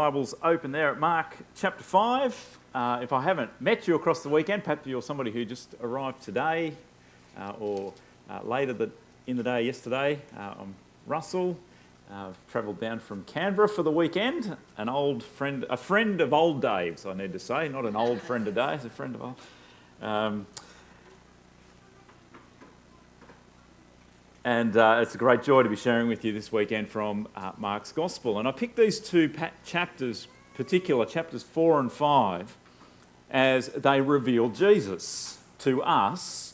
Bibles open there at Mark chapter 5. If I haven't met you across the weekend, perhaps you're somebody who just arrived today or later in the day yesterday. I'm Russell. I've travelled down from Canberra for the weekend. A friend of old Dave's, I need to say, not an old friend of Dave's, a friend of old. And it's a great joy to be sharing with you this weekend from Mark's Gospel. And I picked these two chapters, chapters 4 and 5, as they reveal Jesus to us.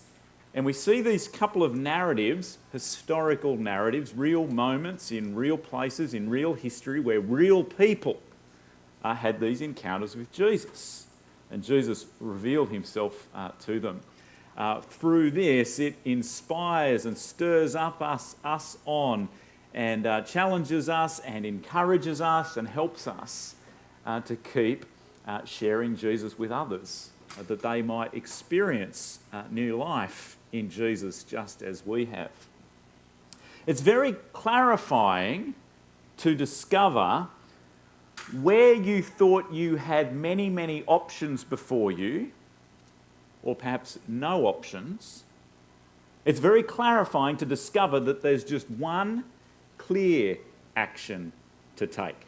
And we see these couple of narratives, historical narratives, real moments in real places, in real history, where real people had these encounters with Jesus. And Jesus revealed himself to them. Through this, it inspires and stirs up us on and challenges us and encourages us and helps us to keep sharing Jesus with others, that they might experience new life in Jesus just as we have. It's very clarifying to discover where you thought you had many, many options before you, or perhaps no options. It's very clarifying to discover that there's just one clear action to take.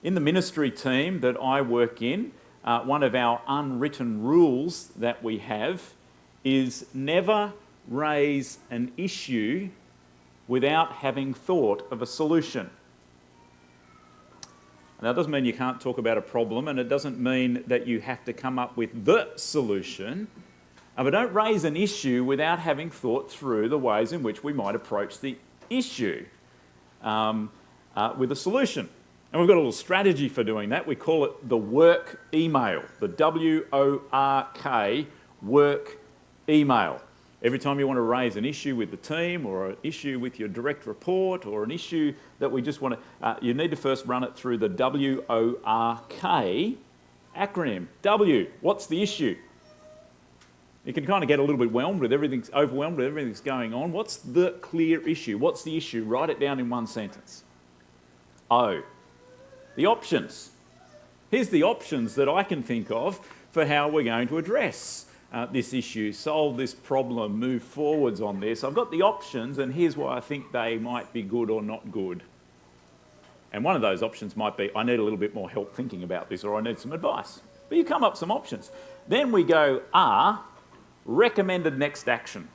In the ministry team that I work in, one of our unwritten rules that we have is never raise an issue without having thought of a solution. Now, that doesn't mean you can't talk about a problem, and it doesn't mean that you have to come up with the solution. But don't raise an issue without having thought through the ways in which we might approach the issue with a solution. And we've got a little strategy for doing that. We call it the work email, the WORK work email. Every time you want to raise an issue with the team or an issue with your direct report or an issue that we just want to, you need to first run it through the WORK acronym. W, what's the issue? You can kind of get a little bit overwhelmed with everything that's going on. What's the clear issue? What's the issue? Write it down in one sentence. O, the options. Here's the options that I can think of for how we're going to address this issue, solve this problem, move forwards on this. I've got the options, and here's why I think they might be good or not good. And one of those options might be, I need a little bit more help thinking about this, or I need some advice. But you come up with some options. Then we go R, recommended next action.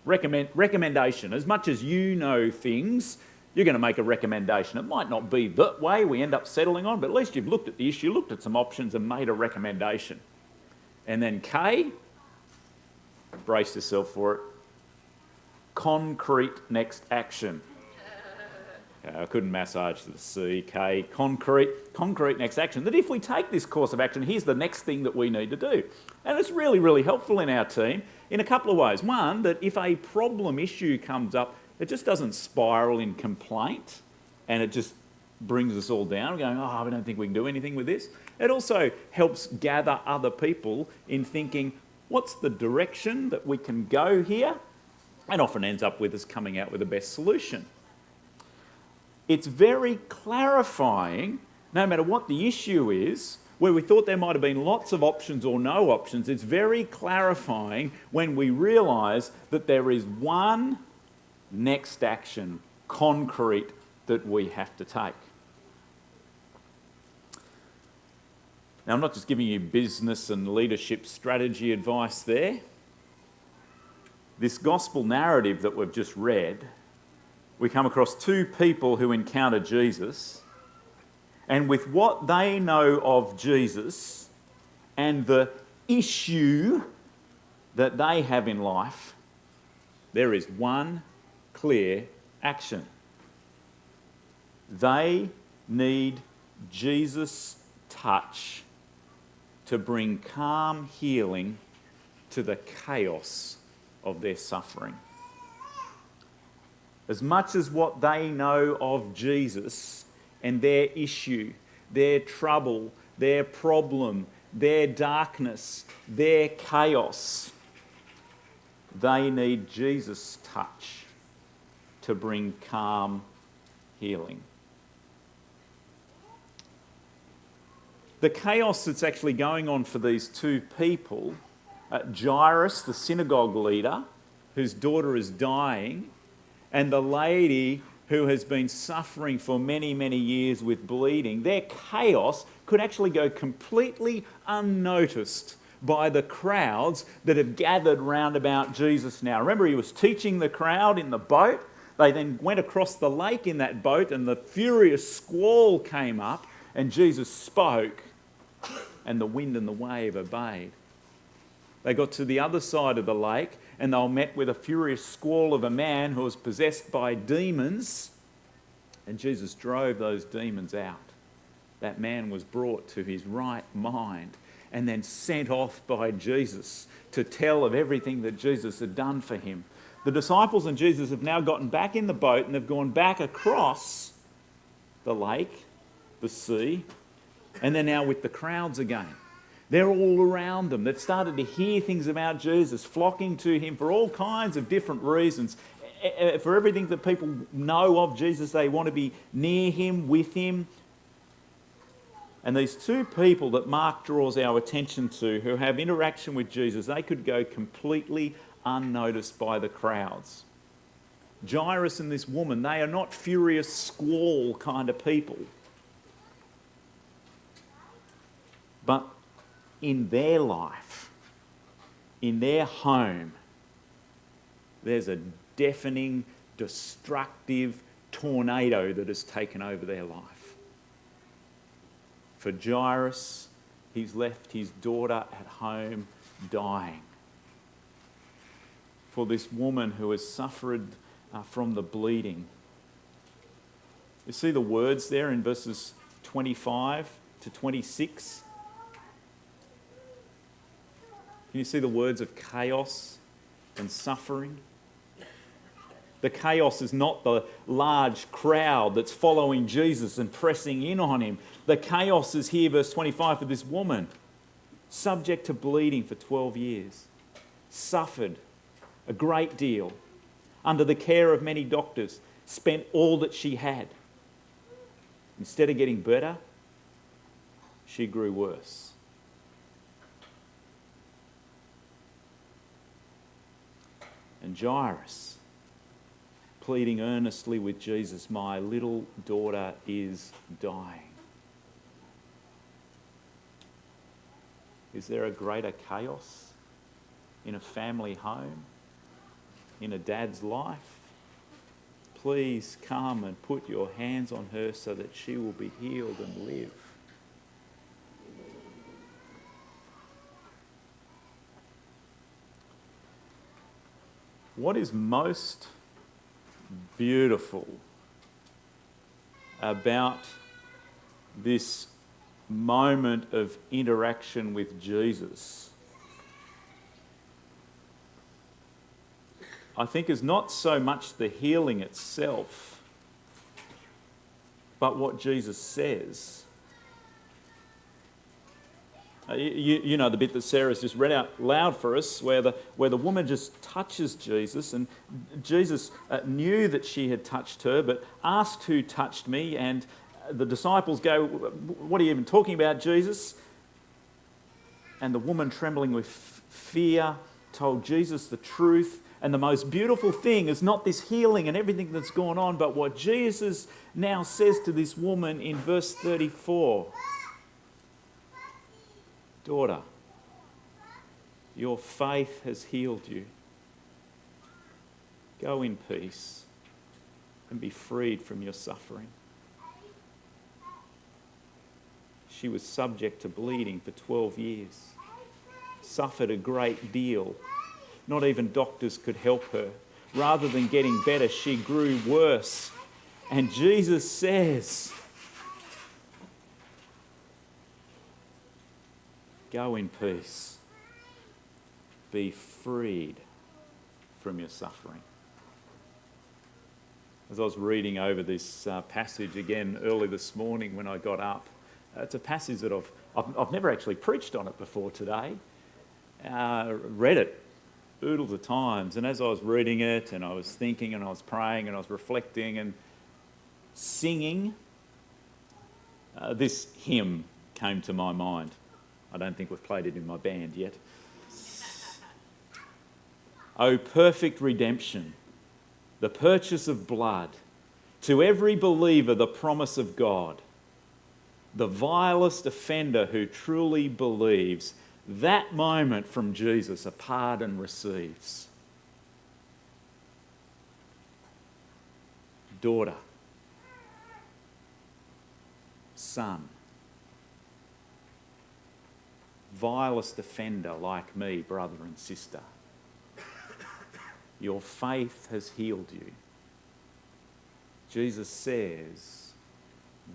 Recommendation. As much as you know things, you're going to make a recommendation. It might not be the way we end up settling on, but at least you've looked at the issue, looked at some options, and made a recommendation. And then K, brace yourself for it, concrete next action. I couldn't massage the C, K, concrete next action. That if we take this course of action, here's the next thing that we need to do. And it's really, really helpful in our team in a couple of ways. One, that if a problem issue comes up, it just doesn't spiral in complaint and it just brings us all down, going, I don't think we can do anything with this. It also helps gather other people in thinking, what's the direction that we can go here? And often ends up with us coming out with the best solution. It's very clarifying, no matter what the issue is, where we thought there might have been lots of options or no options, it's very clarifying when we realise that there is one next action, concrete, that we have to take. Now, I'm not just giving you business and leadership strategy advice there. This gospel narrative that we've just read, we come across two people who encounter Jesus, and with what they know of Jesus and the issue that they have in life, there is one clear action. They need Jesus' touch to bring calm healing to the chaos of their suffering. As much as what they know of Jesus and their issue, their trouble, their problem, their darkness, their chaos, they need Jesus' touch to bring calm healing. The chaos that's actually going on for these two people, Jairus, the synagogue leader, whose daughter is dying, and the lady who has been suffering for many, many years with bleeding, their chaos could actually go completely unnoticed by the crowds that have gathered round about Jesus now. Remember, he was teaching the crowd in the boat. They then went across the lake in that boat, and the furious squall came up, and Jesus spoke, and the wind and the wave obeyed. They got to the other side of the lake, and they were met with a furious squall of a man who was possessed by demons, and Jesus drove those demons out. That man was brought to his right mind and then sent off by Jesus to tell of everything that Jesus had done for him. The disciples and Jesus have now gotten back in the boat, and they've gone back across the lake, the sea, and they're now with the crowds again. They're all around them. They've started to hear things about Jesus, flocking to him for all kinds of different reasons. For everything that people know of Jesus, they want to be near him, with him. And these two people that Mark draws our attention to, who have interaction with Jesus, they could go completely unnoticed by the crowds. Jairus and this woman, they are not furious squall kind of people. But in their life, in their home, there's a deafening, destructive tornado that has taken over their life. For Jairus, he's left his daughter at home dying. For this woman who has suffered from the bleeding. You see the words there in verses 25 to 26? Can you see the words of chaos and suffering? The chaos is not the large crowd that's following Jesus and pressing in on him. The chaos is here, verse 25, for this woman, subject to bleeding for 12 years, suffered a great deal under the care of many doctors, spent all that she had. Instead of getting better, she grew worse. And Jairus, pleading earnestly with Jesus, my little daughter is dying. Is there a greater chaos in a family home, in a dad's life? Please come and put your hands on her so that she will be healed and live. What is most beautiful about this moment of interaction with Jesus, I think, is not so much the healing itself, but what Jesus says. You know the bit that Sarah's just read out loud for us, where the woman just touches Jesus, and Jesus knew that she had touched her, but asked who touched me, and the disciples go, what are you even talking about, Jesus? And the woman, trembling with fear, told Jesus the truth. And the most beautiful thing is not this healing and everything that's gone on, but what Jesus now says to this woman in verse 34. Daughter, your faith has healed you. Go in peace and be freed from your suffering. She was subject to bleeding for 12 years, suffered a great deal. Not even doctors could help her. Rather than getting better, she grew worse. And Jesus says, go in peace. Be freed from your suffering. As I was reading over this passage again early this morning when I got up, it's a passage that I've never actually preached on it before today. Read it oodles of times, and as I was reading it and I was thinking and I was praying and I was reflecting and singing, this hymn came to my mind. I don't think we've played it in my band yet. O perfect redemption, the purchase of blood, to every believer the promise of God. The vilest offender who truly believes, that moment from Jesus a pardon receives. Daughter, son, vilest offender like me, brother and sister, your faith has healed you. Jesus says,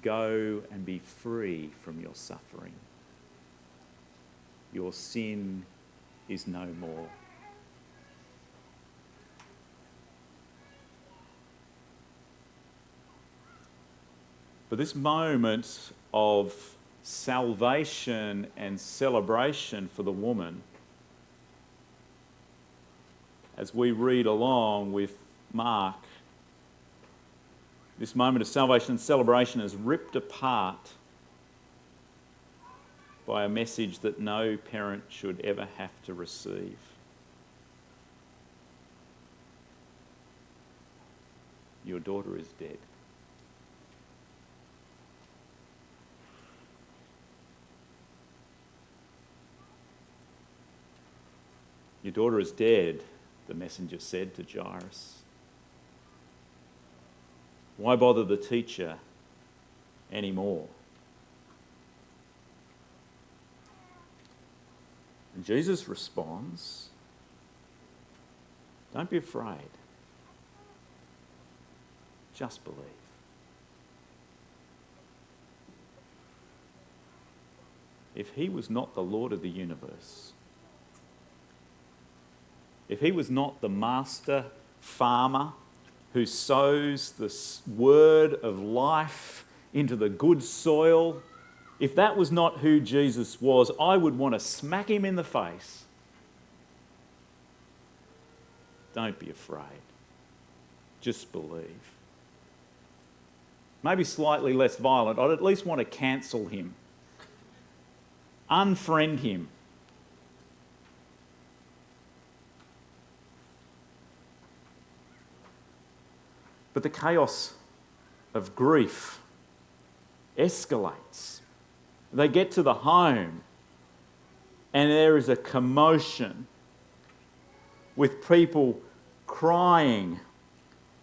go and be free from your suffering. Your sin is no more. But this moment of salvation and celebration for the woman, as we read along with Mark, this moment of salvation and celebration is ripped apart by a message that no parent should ever have to receive. Your daughter is dead. Your daughter is dead, the messenger said to Jairus. Why bother the teacher anymore? And Jesus responds, don't be afraid. Just believe. If he was not the Lord of the universe, if he was not the master farmer who sows the word of life into the good soil, if that was not who Jesus was, I would want to smack him in the face. Don't be afraid. Just believe. Maybe slightly less violent. I'd at least want to cancel him. Unfriend him. But the chaos of grief escalates. They get to the home and there is a commotion with people crying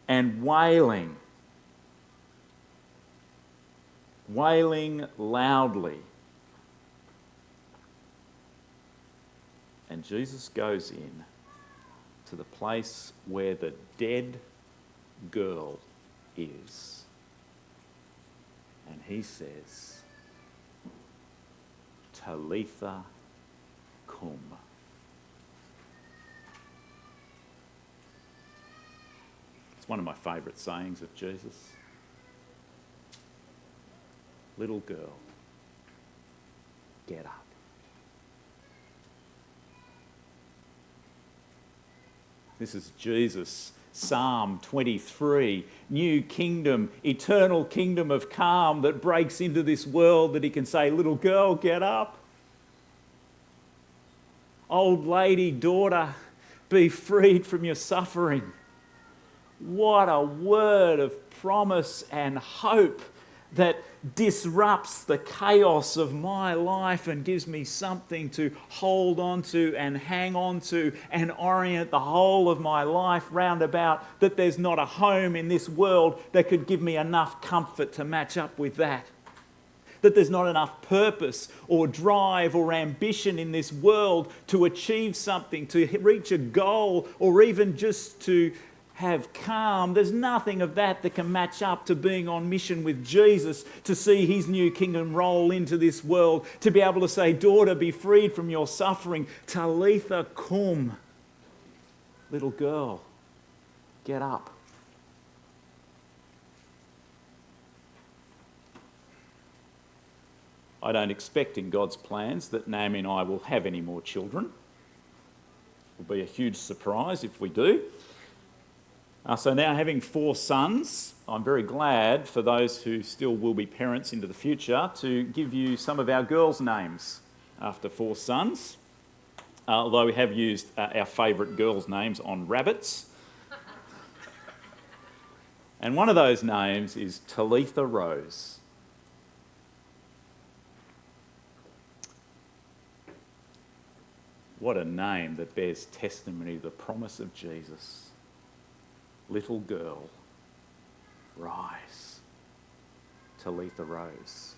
and wailing loudly. And Jesus goes in to the place where the dead girl is. And he says, Talitha cum. It's one of my favourite sayings of Jesus. Little girl, get up. This is Jesus. Psalm 23, new kingdom, eternal kingdom of calm that breaks into this world that he can say, little girl, get up. Old lady, daughter, be freed from your suffering. What a word of promise and hope that disrupts the chaos of my life and gives me something to hold on to and hang on to and orient the whole of my life round about, that there's not a home in this world that could give me enough comfort to match up with that. That there's not enough purpose or drive or ambition in this world to achieve something, to reach a goal, or even just to have calm. There's nothing of that can match up to being on mission with Jesus, to see his new kingdom roll into this world, to be able to say, daughter, be freed from your suffering. Talitha cum. Little girl, get up. I don't expect in God's plans that Naomi and I will have any more children. It will be a huge surprise if we do. So now, having 4 sons, I'm very glad for those who still will be parents into the future to give you some of our girls' names after 4 sons, although we have used our favourite girls' names on rabbits. And one of those names is Talitha Rose. What a name that bears testimony to the promise of Jesus. Little girl, rise. Talitha Rose.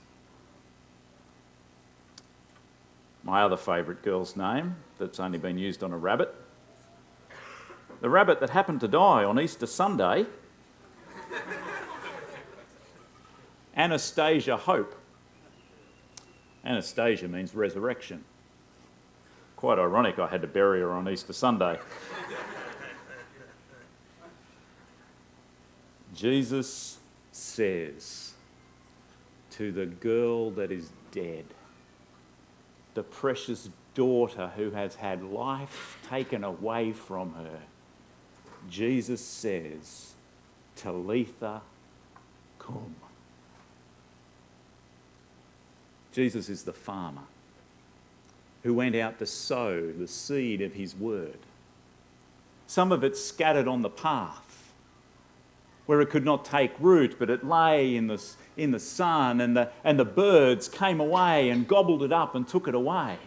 My other favourite girl's name that's only been used on a rabbit. The rabbit that happened to die on Easter Sunday. Anastasia Hope. Anastasia means resurrection. Quite ironic I had to bury her on Easter Sunday. Jesus says to the girl that is dead, the precious daughter who has had life taken away from her, Jesus says, Talitha cum. Jesus is the farmer who went out to sow the seed of his word. Some of it scattered on the path, where it could not take root, but it lay in the sun, and the birds came away and gobbled it up and took it away.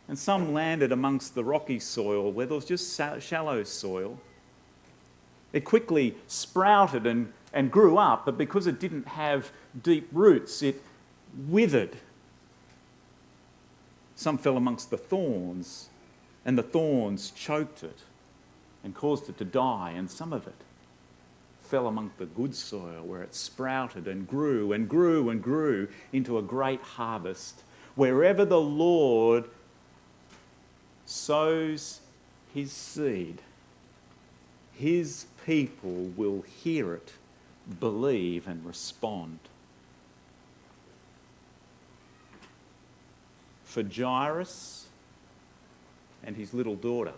And some landed amongst the rocky soil where there was just shallow soil. It quickly sprouted and grew up, but because it didn't have deep roots, it withered. Some fell amongst the thorns, and the thorns choked it and caused it to die, and some of it fell among the good soil where it sprouted and grew and grew and grew into a great harvest. Wherever the Lord sows his seed, his people will hear it, believe and respond. For Jairus and his little daughter,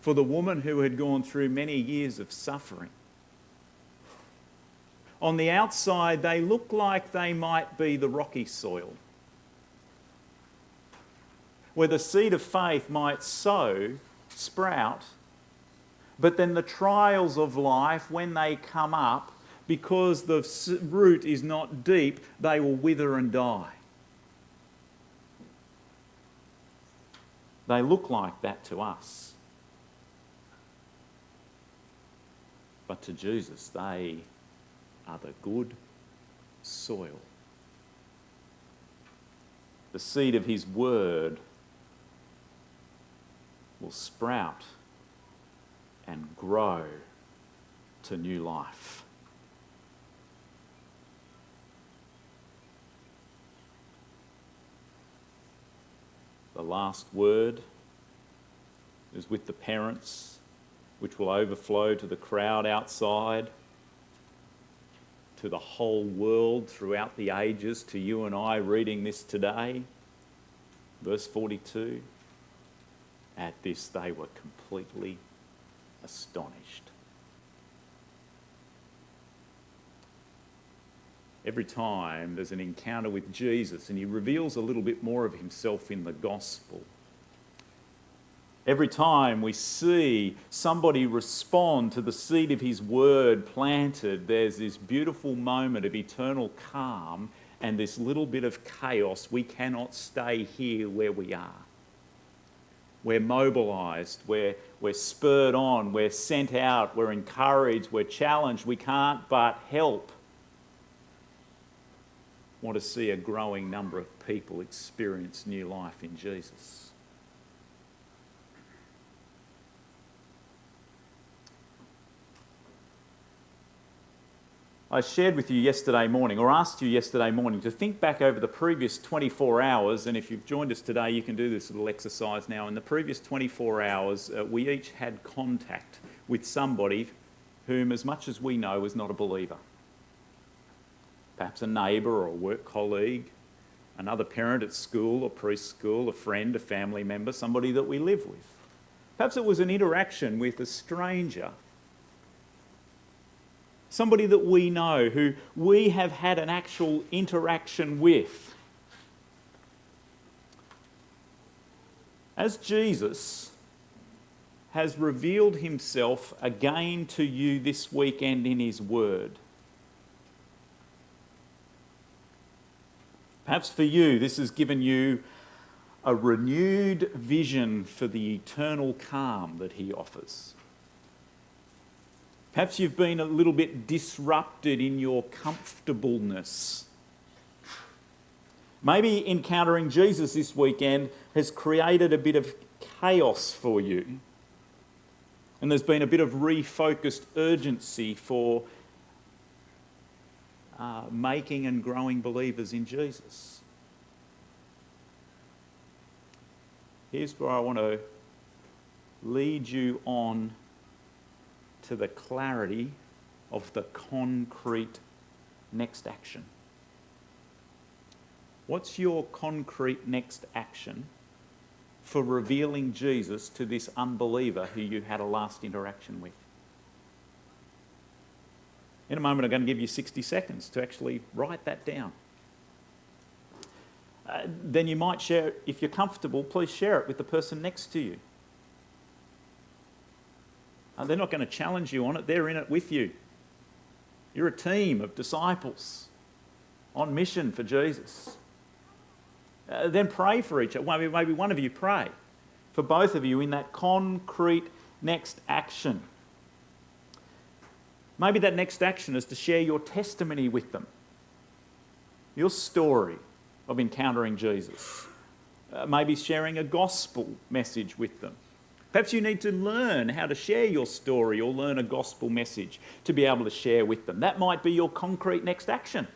for the woman who had gone through many years of suffering. On the outside, they look like they might be the rocky soil, where the seed of faith might sow, sprout, but then the trials of life, when they come up, because the root is not deep, they will wither and die. They look like that to us. But to Jesus, they are the good soil. The seed of his word will sprout and grow to new life. The last word is with the parents, which will overflow to the crowd outside, to the whole world throughout the ages, to you and I reading this today. Verse 42, at this they were completely astonished. Every time there's an encounter with Jesus and he reveals a little bit more of himself in the gospel, every time we see somebody respond to the seed of his word planted, there's this beautiful moment of eternal calm and this little bit of chaos. We cannot stay here where we are. We're mobilised, we're spurred on, we're sent out, we're encouraged, we're challenged. We can't but help. Want to see a growing number of people experience new life in Jesus. I shared with you yesterday morning, or asked you yesterday morning, to think back over the previous 24 hours, and if you've joined us today, you can do this little exercise now. In the previous 24 hours, we each had contact with somebody whom, as much as we know, is not a believer. Perhaps a neighbour or a work colleague, another parent at school or preschool, a friend, a family member, somebody that we live with. Perhaps it was an interaction with a stranger, somebody that we know, who we have had an actual interaction with. As Jesus has revealed himself again to you this weekend in his word, perhaps for you, this has given you a renewed vision for the eternal calm that he offers. Perhaps you've been a little bit disrupted in your comfortableness. Maybe encountering Jesus this weekend has created a bit of chaos for you. And there's been a bit of refocused urgency for making and growing believers in Jesus. Here's where I want to lead you on to the clarity of the concrete next action. What's your concrete next action for revealing Jesus to this unbeliever who you had a last interaction with? In a moment, I'm going to give you 60 seconds to actually write that down. Then you might share, if you're comfortable, please share it with the person next to you. They're not going to challenge you on it, they're in it with you. You're a team of disciples on mission for Jesus. Then pray for each other. Maybe one of you pray for both of you in that concrete next action. Maybe that next action is to share your testimony with them, your story of encountering Jesus. Maybe sharing a gospel message with them. Perhaps you need to learn how to share your story or learn a gospel message to be able to share with them. That might be your concrete next action.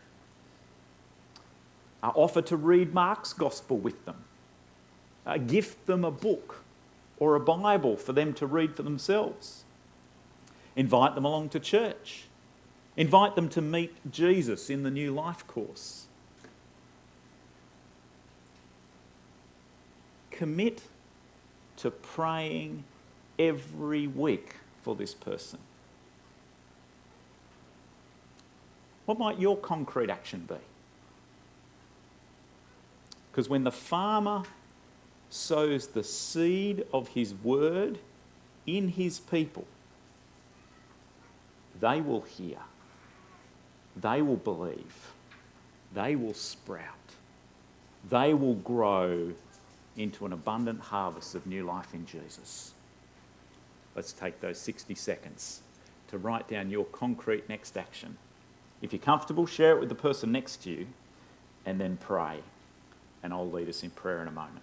Offer to read Mark's gospel with them. Gift them a book or a Bible for them to read for themselves. Invite them along to church. Invite them to meet Jesus in the New Life course. Commit to praying every week for this person. What might your concrete action be? Because when the farmer sows the seed of his word in his people, they will hear, they will believe, they will sprout, they will grow into an abundant harvest of new life in Jesus. Let's take those 60 seconds to write down your concrete next action. If you're comfortable, share it with the person next to you and then pray. And I'll lead us in prayer in a moment.